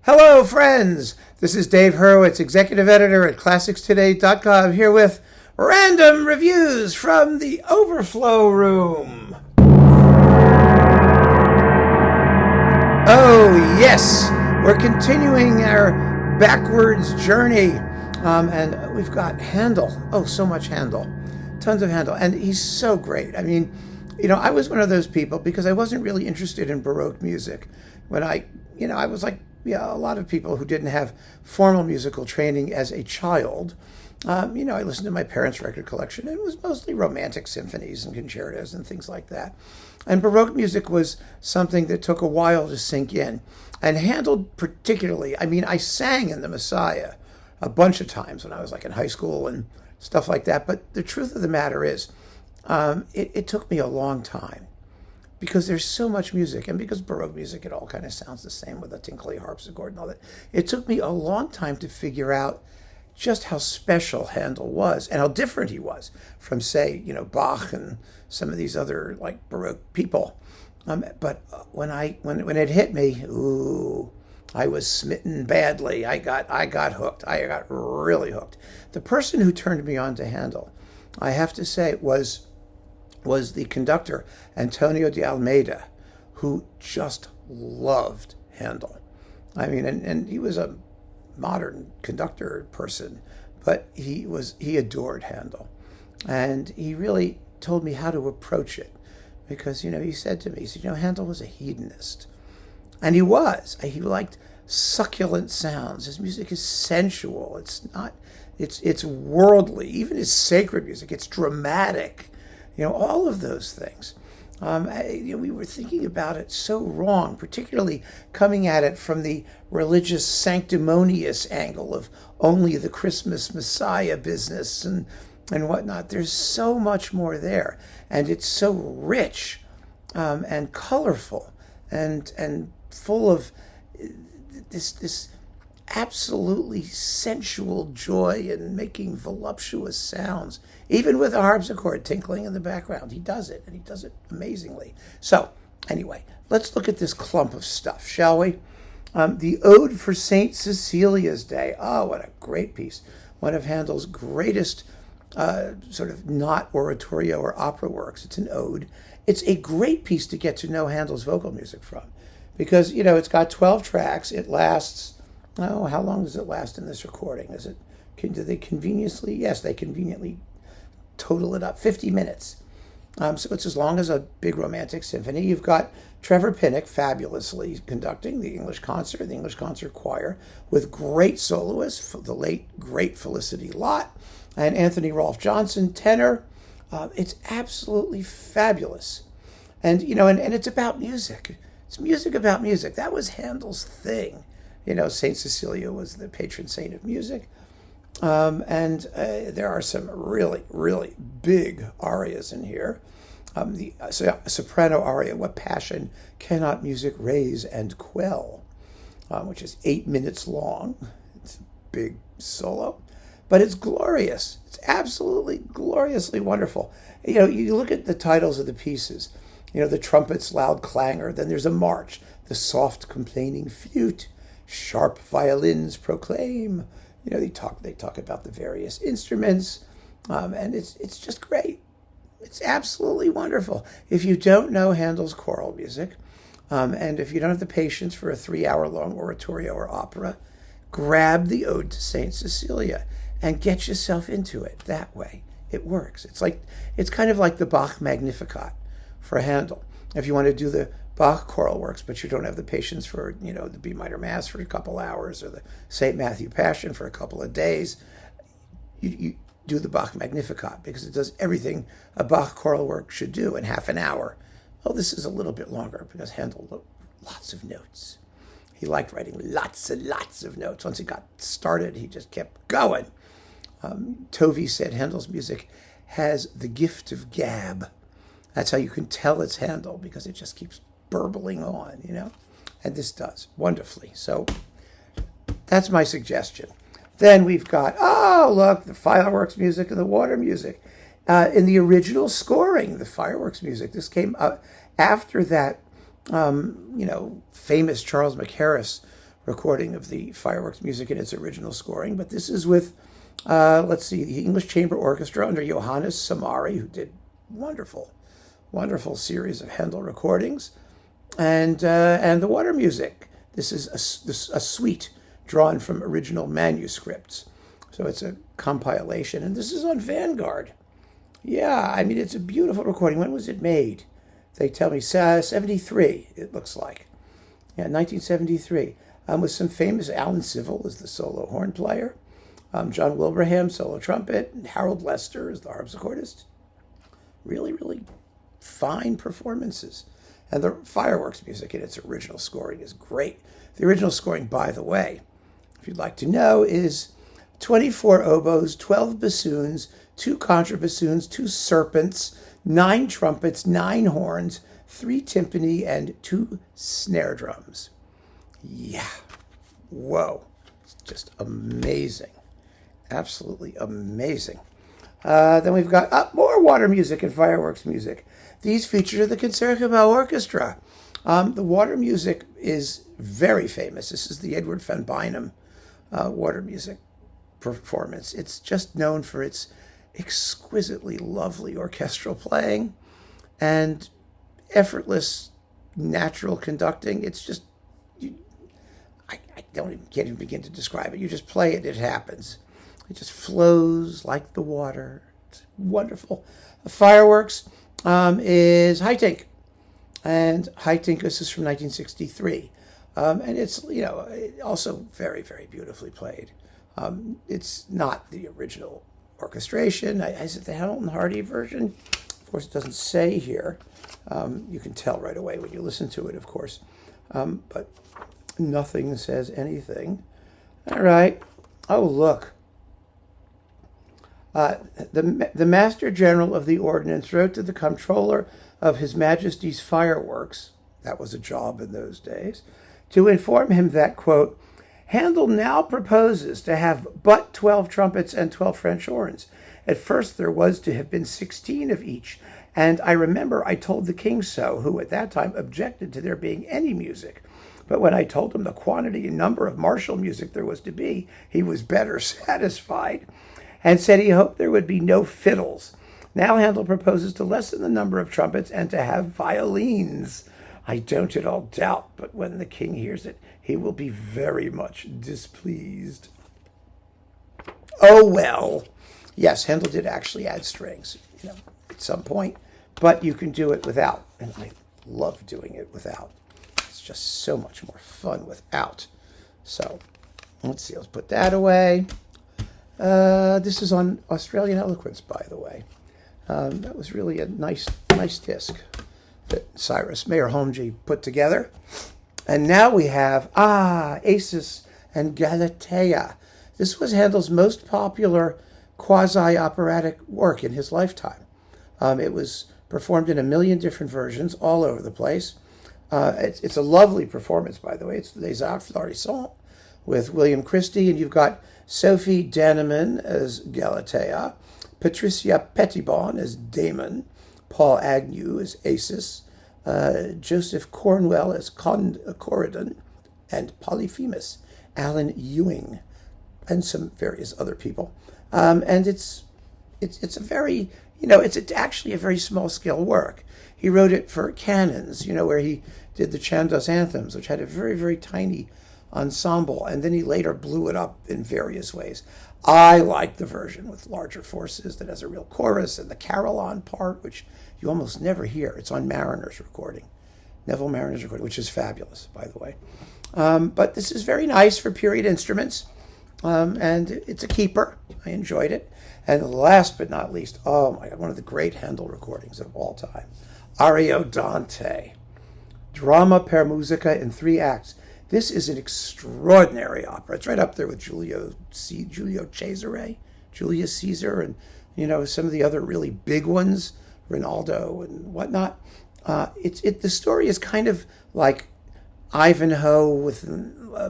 Hello, friends! This is Dave Hurwitz, executive editor at ClassicsToday.com, here with random reviews from the Overflow room. Oh, yes! We're continuing our backwards journey, and we've got Handel. Oh, so much Handel. Tons of Handel. And he's so great. I mean, I was one of those people because I wasn't really interested in Baroque music. When I was like, a lot of people who didn't have formal musical training as a child. I listened to my parents' record collection, and it was mostly romantic symphonies and concertos and things like that. And Baroque music was something that took a while to sink in. And Handel particularly, I sang in the Messiah a bunch of times when I was like in high school and stuff like that. But the truth of the matter is, it took me a long time, because there's so much music, and because Baroque music, it all kind of sounds the same with a tinkly harpsichord and all that. It took me a long time to figure out just how special Handel was and how different he was from, say, Bach and some of these other like Baroque people. But when it hit me, ooh, I was smitten badly. I got hooked. I got really hooked. The person who turned me on to Handel, I have to say, was the conductor, Antonio de Almeida, who just loved Handel. And he was a modern conductor person, but he adored Handel. And he really told me how to approach it, because, he said to me, Handel was a hedonist. And he was. He liked succulent sounds. His music is sensual. It's worldly. Even his sacred music, it's dramatic. All of those things. We were thinking about it so wrong, particularly coming at it from the religious sanctimonious angle of only the Christmas Messiah business and whatnot. There's so much more there, and it's so rich and colorful and full of this absolutely sensual joy and making voluptuous sounds, even with a harpsichord tinkling in the background. He does it, and he does it amazingly. So, anyway, let's look at this clump of stuff, shall we? The Ode for St. Cecilia's Day. Oh, what a great piece. One of Handel's greatest sort of not oratorio or opera works. It's an ode. It's a great piece to get to know Handel's vocal music from, because, it's got 12 tracks. It lasts... Oh, how long does it last in this recording? Do they conveniently? Yes, they conveniently total it up. 50 minutes. So it's as long as a big romantic symphony. You've got Trevor Pinnock fabulously conducting the English concert choir, with great soloists, the late great Felicity Lott, and Anthony Rolfe Johnson, tenor. It's absolutely fabulous. And, and it's about music. It's music about music. That was Handel's thing. St. Cecilia was the patron saint of music. And there are some really, really big arias in here. The soprano aria, What Passion Cannot Music Raise and Quell, which is 8 minutes long. It's a big solo, but it's glorious. It's absolutely gloriously wonderful. You look at the titles of the pieces, the trumpet's loud clangor, then there's a march, the soft complaining flute, sharp violins proclaim. They talk about the various instruments, and it's just great. It's absolutely wonderful. If you don't know Handel's choral music, and if you don't have the patience for a 3-hour-long oratorio or opera, grab the Ode to Saint Cecilia and get yourself into it that way. It works. It's kind of like the Bach Magnificat for Handel. If you want to do the Bach choral works, but you don't have the patience for, the B minor Mass for a couple hours, or the St. Matthew Passion for a couple of days, you do the Bach Magnificat, because it does everything a Bach choral work should do in half an hour. Well, this is a little bit longer, because Handel wrote lots of notes. He liked writing lots and lots of notes. Once he got started, he just kept going. Tovey said Handel's music has the gift of gab. That's how you can tell it's Handel, because it just keeps burbling on, and this does wonderfully. So that's my suggestion. Then we've got, the fireworks music and the water music. In the original scoring, the fireworks music, this came after that, famous Charles McHarris recording of the fireworks music in its original scoring. But this is with, let's see, the English Chamber Orchestra under Johannes Samari, who did wonderful, wonderful series of Handel recordings, and the water music. This is a suite drawn from original manuscripts. So it's a compilation, and this is on Vanguard. Yeah, I mean, it's a beautiful recording. When was it made? They tell me 73, it looks like. Yeah, 1973. With some famous, Alan Civil is the solo horn player, John Wilbraham, solo trumpet, and Harold Lester is the harpsichordist. Really, really fine performances. And the fireworks music in its original scoring is great. The original scoring, by the way, if you'd like to know, is 24 oboes, 12 bassoons, 2 contrabassoons, 2 serpents, 9 trumpets, 9 horns, 3 timpani, and 2 snare drums. Yeah. Whoa. It's just amazing. Absolutely amazing. Then we've got more water music and fireworks music. These feature the Concertgebouw Orchestra. The water music is very famous. This is the Edward van Beinum water music performance. It's just known for its exquisitely lovely orchestral playing and effortless natural conducting. It's just, can't even begin to describe it. You just play it, it happens. It just flows like the water. It's wonderful. The fireworks is Haitink. And Haitink, this is from 1963. And it's, also very, very beautifully played. It's not the original orchestration. Is it the Hamilton Hardy version? Of course, it doesn't say here. You can tell right away when you listen to it, of course. But nothing says anything. All right. Oh, look. The Master General of the Ordnance wrote to the Comptroller of His Majesty's Fireworks, that was a job in those days, to inform him that, quote, Handel now proposes to have but 12 trumpets and 12 French horns. At first there was to have been 16 of each, and I remember I told the king so, who at that time objected to there being any music. But when I told him the quantity and number of martial music there was to be, he was better satisfied, and said he hoped there would be no fiddles. Now Handel proposes to lessen the number of trumpets and to have violins. I don't at all doubt, but when the king hears it, he will be very much displeased. Oh, well. Yes, Handel did actually add strings, at some point, but you can do it without, and I love doing it without. It's just so much more fun without. So, let's see, let's put that away. This is on Australian Eloquence, by the way. That was really a nice disc that Cyrus Mayer Holmgee put together. And now we have, Acis and Galatea. This was Handel's most popular quasi-operatic work in his lifetime. It was performed in 1 million different versions all over the place. It's a lovely performance, by the way. It's Les Arts Florissants with William Christie, and you've got Sophie Danneman as Galatea, Patricia Pettibon as Damon, Paul Agnew as Acis, Joseph Cornwell as Corydon, and Polyphemus, Alan Ewing, and some various other people. And it's a very, it's actually a very small scale work. He wrote it for canons, where he did the Chandos anthems, which had a very, very tiny ensemble, and then he later blew it up in various ways. I like the version with larger forces that has a real chorus and the carillon part, which you almost never hear. It's on Mariner's recording, Neville Mariner's recording, which is fabulous, by the way. But this is very nice for period instruments, and it's a keeper. I enjoyed it. And last but not least, oh my God, one of the great Handel recordings of all time, Ariodante, Drama per Musica in 3 acts. This is an extraordinary opera. It's right up there with Julius Caesar, and some of the other really big ones, Rinaldo and whatnot. The story is kind of like Ivanhoe with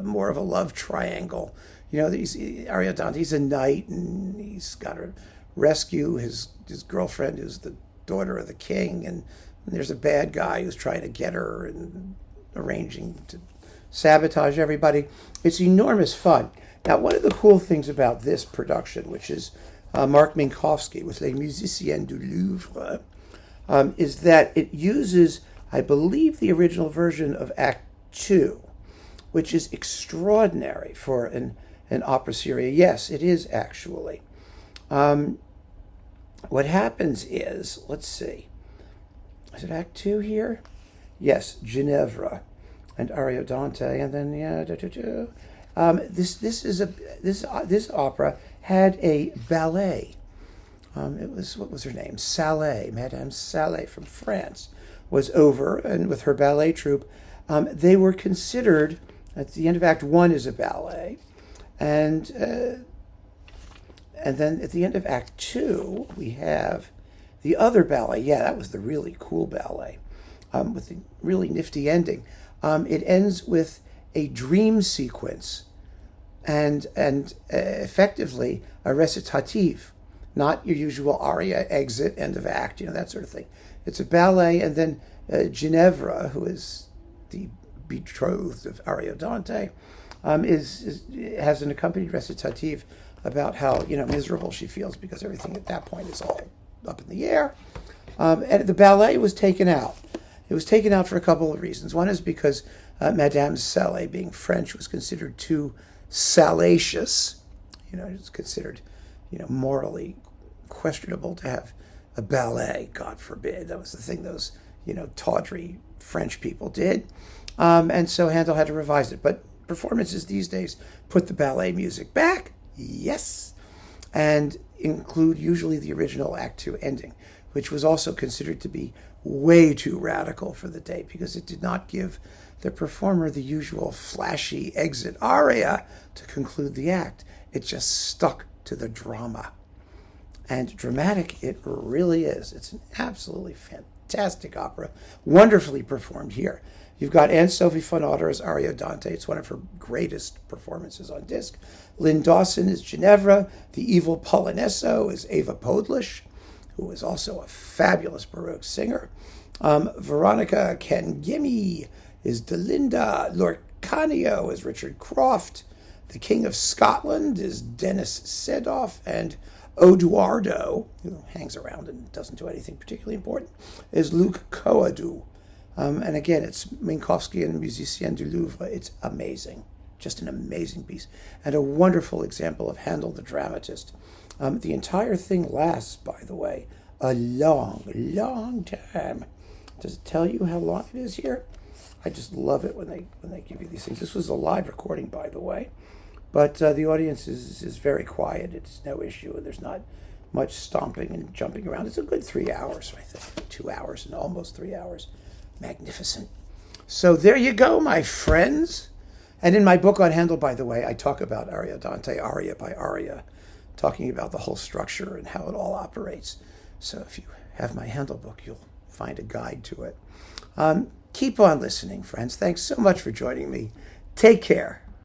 more of a love triangle. Ariodante's a knight, and he's got to rescue his girlfriend, who's the daughter of the king, and there's a bad guy who's trying to get her and arranging to sabotage everybody. It's enormous fun. Now, one of the cool things about this production, which is Mark Minkowski with Les Musiciens du Louvre, is that it uses, I believe, the original version of Act 2, which is extraordinary for an opera seria. Yes, it is actually. What happens is, let's see, is it Act 2 here? Yes, Ginevra and Ariodante, and then this opera had a ballet. It was, what was her name? Salé, Madame Salé from France, was over, and with her ballet troupe, they were considered, at the end of Act 1 is a ballet, and then at the end of Act 2, we have the other ballet. Yeah, that was the really cool ballet, with the really nifty ending. It ends with a dream sequence and effectively a recitative, not your usual aria, exit, end of act, that sort of thing. It's a ballet, and then Ginevra, who is the betrothed of Ariodante, has an accompanied recitative about how miserable she feels because everything at that point is all up in the air. And the ballet was taken out. It was taken out for a couple of reasons. One is because Madame Salé, being French, was considered too salacious. It's considered, morally questionable to have a ballet. God forbid. That was the thing those, tawdry French people did. And so Handel had to revise it. But performances these days put the ballet music back, yes, and include usually the original Act 2 ending, which was also considered to be way too radical for the day because it did not give the performer the usual flashy exit aria to conclude the act. It just stuck to the drama. And dramatic it really is. It's an absolutely fantastic opera, wonderfully performed here. You've got Anne-Sophie von Otter as Ariodante. It's one of her greatest performances on disc. Lynn Dawson is Ginevra. The evil Polonesso is Eva Podlish, who is also a fabulous Baroque singer. Veronica Kangemi is Delinda. Lord Canio is Richard Croft. The King of Scotland is Dennis Sedoff. And Oduardo, who hangs around and doesn't do anything particularly important, is Luc Coadou. And again, it's Minkowski and Musiciens du Louvre. It's amazing. Just an amazing piece. And a wonderful example of Handel the dramatist. The entire thing lasts, by the way, a long, long time. Does it tell you how long it is here? I just love it when they give you these things. This was a live recording, by the way. But the audience is very quiet. It's no issue. And there's not much stomping and jumping around. It's a good 3 hours, I think. 2 hours and almost 3 hours. Magnificent. So there you go, my friends. And in my book on Handel, by the way, I talk about Ariodante aria by aria, talking about the whole structure and how it all operates. So if you have my Handel book, you'll find a guide to it. Keep on listening, friends. Thanks so much for joining me. Take care.